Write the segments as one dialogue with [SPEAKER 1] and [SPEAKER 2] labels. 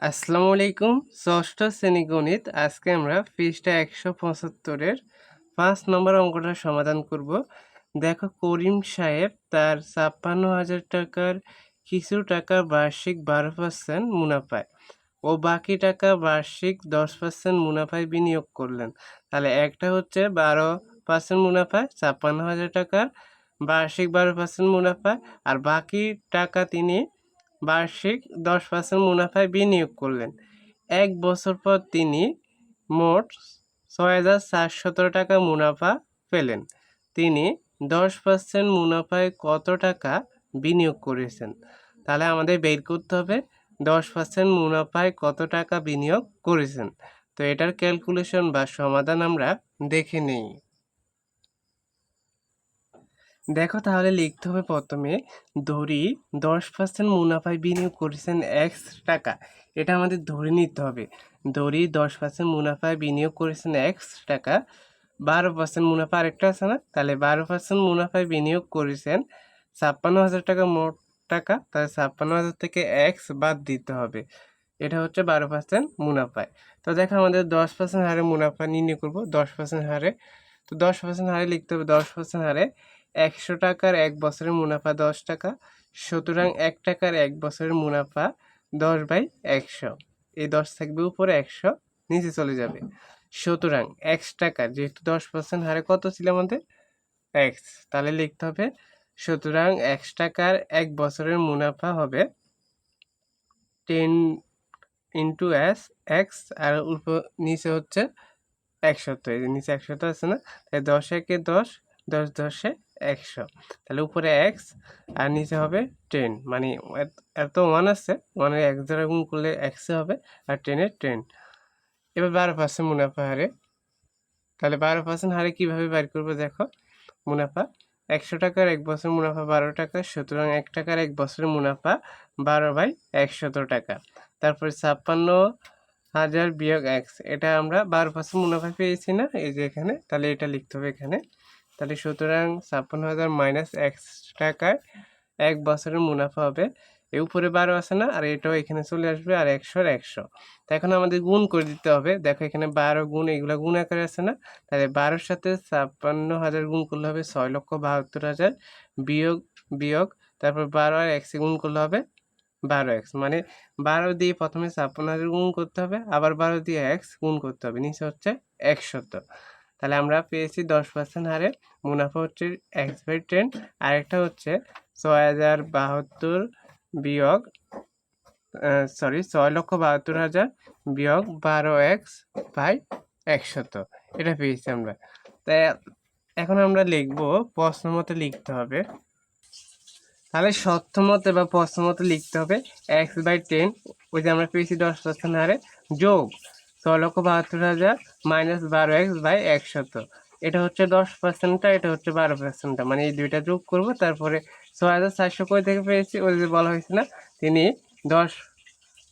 [SPEAKER 1] আসসালামু আলাইকুম। ষষ্ঠ শ্রেণী গণিত। আজকে আমরা পৃষ্ঠা 175-এর 5 নম্বর অঙ্কটা সমাধান করব। দেখো, করিম সাহেব তার ৫৬,০০০ টাকার কিছু টাকা বার্ষিক ১২% মুনাফায় ও বাকি টাকা বার্ষিক 10% মুনাফায় বিনিয়োগ করলেন। তাহলে একটা হচ্ছে 12% মুনাফায় ৫৬,০০০ টাকার বার্ষিক 12% মুনাফা, আর বাকি টাকা তিনি বার্ষিক 10% মুনাফায় বিনিয়োগ করলেন। ১ বছর পর তিনি মোট ৬,৪১৭ টাকা মুনাফা পেলেন। তিনি 10% মুনাফায় কত টাকা বিনিয়োগ করেছেন? তাহলে আমাদের বের করতে হবে 10% মুনাফায় কত টাকা বিনিয়োগ করেছেন। তো এটার ক্যালকুলেশন বা সমাধান আমরা দেখে নেই। দেখো, তাহলে লিখতে হবে প্রথমে, ধরি 10% মুনাফায় বিনিয়োগ করেছেন এক্স টাকা। এটা আমাদের ধরে নিতে হবে। ধরি 10% মুনাফায় বিনিয়োগ করেছেন এক্স টাকা। 12% মুনাফা আরেকটা আছে না? তাহলে 12% মুনাফায় বিনিয়োগ করেছেন ৫৬,০০০ টাকা মোট টাকা। তাহলে ৫৬,০০০ থেকে এক্স বাদ দিতে হবে। এটা হচ্ছে 12% মুনাফায়। তো দেখো, আমাদের 10% হারে মুনাফা নির্ণয় করব। 10% হারে, তো 10% হারে লিখতে হবে 10% হারে 100 টাকার 1 বছরের মুনাফা 10 টাকা। সুতরাং 1 টাকার 1 বছরের মুনাফা 10/100। এই 10 থাকবে উপরে, 100 নিচে চলে যাবে। সুতরাং x টাকার, যেহেতু 10% হারে কত ছিল আমাদের? x। তাহলে লিখতে হবে, সুতরাং x টাকার 1 বছরের মুনাফা হবে 10 ইন্টু x, আর নিচে হচ্ছে 100। এই যে নিচে 100 আছে না? তাই 10 একে 10, 10 10-এ 100। তাহলে উপরে x আর নিচে হবে 10। মানে এত 1 আছে, 1 এর 1 দ্বারা গুণ করলে x হবে, আর 10 এর 10। এবার 12% মুনাফা হারে। তাহলে 12% হারে কিভাবে বের করবো? দেখো, মুনাফা 100 টাকার 1 বছরের মুনাফা 12 টাকা। সুতরাং 1 টাকার 1 বছরের মুনাফা 12/100 টাকা। তারপরে ৫৬,০০০ বিয়োগ এক্স, এটা আমরা 12% মুনাফা পেয়েছি না, এই যে এখানে। তাহলে এটা লিখতে হবে এখানে। তাহলে সুতরাং ৫৬,০০০ মাইনাস এক্স টাকায় 1 বছরের মুনাফা হবে, এর উপরে 12 আছে না, আর এটাও এখানে চলে আসবে, আর 100-র 100। তো এখন আমাদের গুণ করে দিতে হবে। দেখো, এখানে 12 গুণ, এগুলো গুণ আকারে আছে না? তাহলে 12-র সাথে ৫৬,০০০ গুণ করলে হবে ৬,৭২,০০০ বিয়োগ বিয়োগ তারপর 12 আর এক্সে গুণ করলে হবে 12x। মানে 12 দিয়ে প্রথমে ৫৬,০০০ গুণ করতে হবে, আবার 12 দিয়ে x গুণ করতে হবে, নিচে হচ্ছে 100। তাহলে আমরা পেয়েছি 10% হারে মুনাফা হচ্ছে x/10। আরেকটা হচ্ছে ৬,০৭২ বিয়োগ ৬,৭২,০০০ বিয়োগ 12x/100। এটা পেয়েছি আমরা। তাই এখন আমরা লিখবো, প্রশ্ন মতে লিখতে হবে। তাহলে সত্য মতে বা প্রশ্ন মতে লিখতে হবে x/10, ওই যে আমরা পেয়েছি 10% হারে, যোগ ৬,৭২,০০০ মাইনাস 12x/100। এটা হচ্ছে 10%টা, এটা হচ্ছে 12%টা, মানে এই দুইটা যোগ করব। তারপরে ৬,৪০০ কই থেকে পেয়েছি? ওই যে বলা হয়েছে না,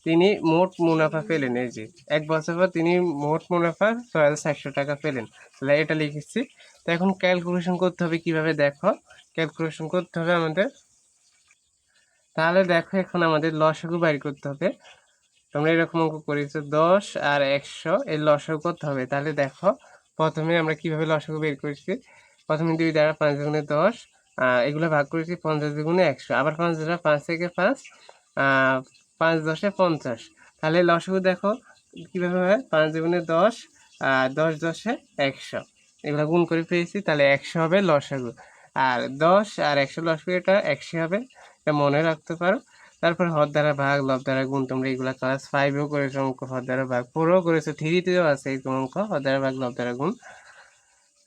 [SPEAKER 1] তিনি মোট মুনাফা পেলেন। এই যে 1 বছর পর তিনি মোট মুনাফা ৬,৪০০ টাকা পেলেন। তাহলে এটা লিখেছি। তো এখন ক্যালকুলেশন করতে হবে কিভাবে? দেখো, ক্যালকুলেশন করতে হবে আমাদের। তাহলে দেখো, এখন আমাদের লসাগু বের করতে হবে। তোমরা এরকম অঙ্ক করেছো, 10 আর 100 এর লসাগু করতে হবে। তাহলে দেখো, প্রথমে আমরা কিভাবে লসাগু বের করেছি। প্রথমে 2 দ্বারা 5 গুণে 10, এগুলো ভাগ করেছি 50 গুণে 100, আবার 5 দ্বারা 5 থেকে 5, 5 10-এ 50। তাহলে লসাগু দেখো কিভাবে হয়, 5 গুণে 10, 10 10-এ 100, এগুলো গুণ করে পেয়েছি। তাহলে 100 হবে লসাগু, আর 10 আর 100 লসাগু, এটা 100 হবে, এটা মনে রাখতে পারো। তারপর হর দ্বারা ভাগ, লব দ্বারা গুণ। তোমরা এগুলা ক্লাস 5-এও করেছো অঙ্ক, হর দ্বারা ভাগ, 4-এও করেছো, 3-তেও আছে এরকম অঙ্ক, হর দ্বারা ভাগ, লব দ্বারা গুণ।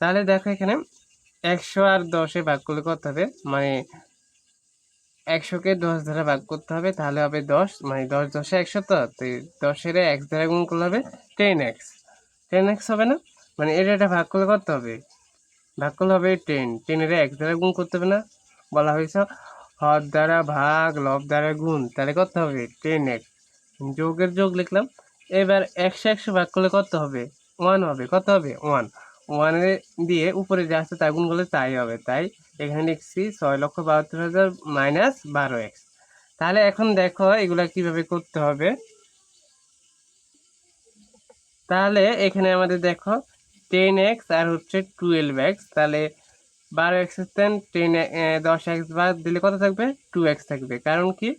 [SPEAKER 1] তাহলে দেখো, এখানে 100 আর 10-এ ভাগ করলে কত হবে? মানে 100-কে 10 দ্বারা ভাগ করতে হবে, তাহলে হবে 10, মানে 10 10-এ 100। তো 10-এর x দ্বারা গুণ করলে হবে 10x। 10x হবে না? মানে এটা ভাগ করলে কত হবে? ভাগ করলে হবে 10। 10-এর x দ্বারা গুণ করতে হবে না? বলা হয়েছে হর দ্বারা ভাগ, লব দ্বারা গুণ, তাহলে কত হবে? 10x। যোগের যোগ লিখলাম। এবার 100 100 ভাগ করলে কত হবে? 1 হবে। কত হবে? 1। 1 দিয়ে উপরে যা আছে তা গুণ করলে তাই হবে। তাই এখানে লিখছি 6,৭২,০০০ মাইনাস 12x। তাহলে এখন দেখো এগুলা কিভাবে করতে হবে। তাহলে এখানে আমাদের দেখো 10x আর হচ্ছে 12x, তাহলে 12x থেকে 10x বাদ দিলে কত থাকবে? 2x থাকবে। কারণ কি,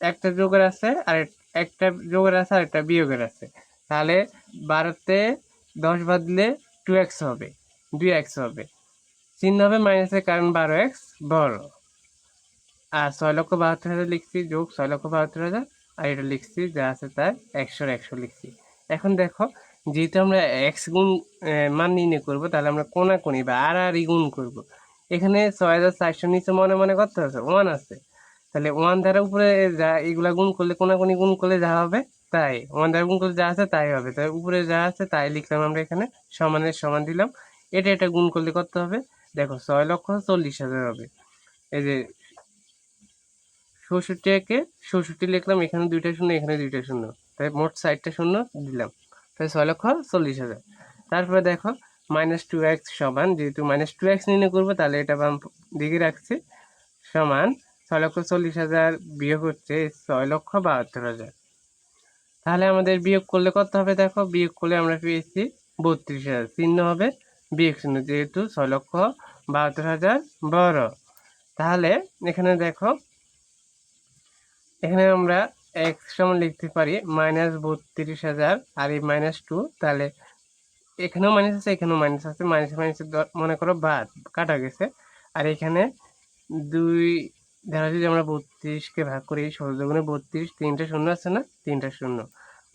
[SPEAKER 1] একটা যোগের আছে আর একটা যোগের আছে আর একটা বিয়োগের আছে। তাহলে 12তে 10 বাদ দিলে 2x হবে, 2x হবে, চিহ্ন হবে মাইনাসের, কারণ 12x বড়। আর 6,72,000 লিখছি, যোগ 6,72,000, আর এটা লিখছি যা আছে তাই 100 লিখছি। এখন দেখো, যেহেতু আমরা এক্স গুণ মান নির্ণয় করবো, তাহলে আমরা কোনাকুনি বা আড়াআড়ি গুণ করব। এখানে 6,400 নিচে মনে মনে কত আছে? 1 আছে। তাহলে 1 দ্বারা উপরে যা এগুলা গুণ করলে, কোনাকুনি গুণ করলে যা হবে তাই, 1 দ্বারা গুণ করলে যা আছে তাই হবে। তাই উপরে যা আছে তাই লিখলাম আমরা এখানে, সমানের সমান দিলাম। এটা গুণ করলে কত হবে? দেখো 6,40,000 হবে। এই যে 64 64 লিখলাম, এখানে 2টা শূন্য, এখানে 2টা শূন্য, তাই মোট 60টা শূন্য দিলাম, তাই 6,40,000। তারপরে দেখো -2x সমান, যেহেতু -2x নির্ণয় করবো, তাহলে এটা বাম দিকে রাখছি, সমান 6,40,000 বিয়োগ হচ্ছে 6,72,000। তাহলে আমাদের বিয়োগ করলে কত হবে? দেখো, বিয়োগ করলে আমরা পেয়েছি 32,000, চিহ্ন হবে বিয়োগ চিহ্ন, যেহেতু 6,72,000 বড়। তাহলে এখানে দেখো, এখানে আমরা x সমান লিখতে পারি -32,000 আর এই -2, তাহলে এখানেও মাইনাস আছে, এখানেও মাইনাস আছে, মাইনাস মাইনাস মনে করো বাদ কাটা গেছে। আর এখানে 2 দ্বারা যদি আমরা 32কে ভাগ করি, 16 দুগুণে 32, 3টা শূন্য আছে না, 3টা শূন্য,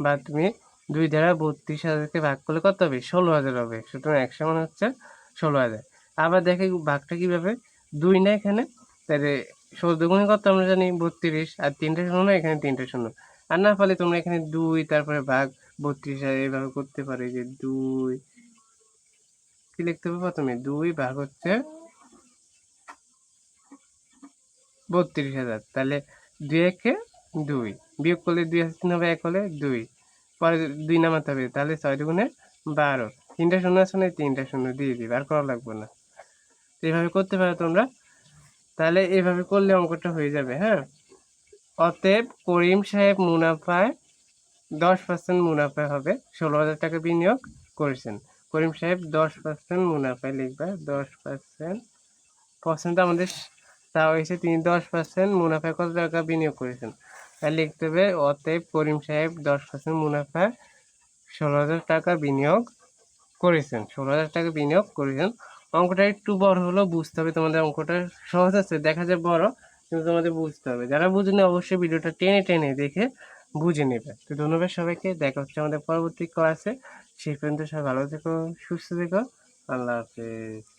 [SPEAKER 1] বা তুমি 2 দ্বারা 32,000কে ভাগ করলে কত হবে? 16,000 হবে। সুতরাং x সমান হচ্ছে 16,000। আবার দেখে ভাগটা কিভাবে, 2 না এখানে, তাহলে 16 দুগুণে কত আমরা জানি? 32, আর 3টা শূন্য, এখানে 3টা শূন্য। আর না পারলে তোমরা এখানে 2 তারপরে ভাগ 32 এইভাবে করতে পারো, যে 2 কি লিখতে হবে? প্রথমে 2 ভাগ হচ্ছে 32,000, তাহলে 2 একে 2, বিয়োগ করলে 2 আছে, 3 হবে, 1 হলে 2, পরে 2 নামাতে হবে, তাহলে 6 দুগুণে 12, 3টা শূন্য আছে না, 3টা শূন্য দিয়ে দিবে, আর করা লাগবে না। এইভাবে করতে পারো তোমরা। তাহলে এইভাবে করলে অঙ্কটা হয়ে যাবে। হ্যাঁ, অতএব করিম সাহেব মুনাফায় 10% মুনাফা হবে, 16,000 টাকা বিনিয়োগ করেছেন। করিম সাহেব 10% মুনাফায় লিখবা, 10% পার্সেন্ট আমাদের তা হয়েছে, তিনি 10% মুনাফায় কত টাকা বিনিয়োগ করেছেন, তাই লিখতে হবে অতএব করিম সাহেব 10% মুনাফায় 16,000 টাকা বিনিয়োগ করেছেন, 16,000 টাকা বিনিয়োগ করেছেন। অঙ্কটা একটু বড় হলেও বুঝতে হবে তোমাদের, অঙ্কটা সহজ আছে, দেখা যায় বড়, কিন্তু তোমাদের বুঝতে হবে। যারা বুঝেনি অবশ্যই ভিডিওটা টেনে টেনে দেখে বুঝে নেবে। তো ধন্যবাদ সবাইকে, দেখা হচ্ছে আমাদের পরবর্তী ক্লাসে। সেই পর্যন্ত সবাই ভালো থেকো, সুস্থ থেকো, আল্লাহ হাফেজ।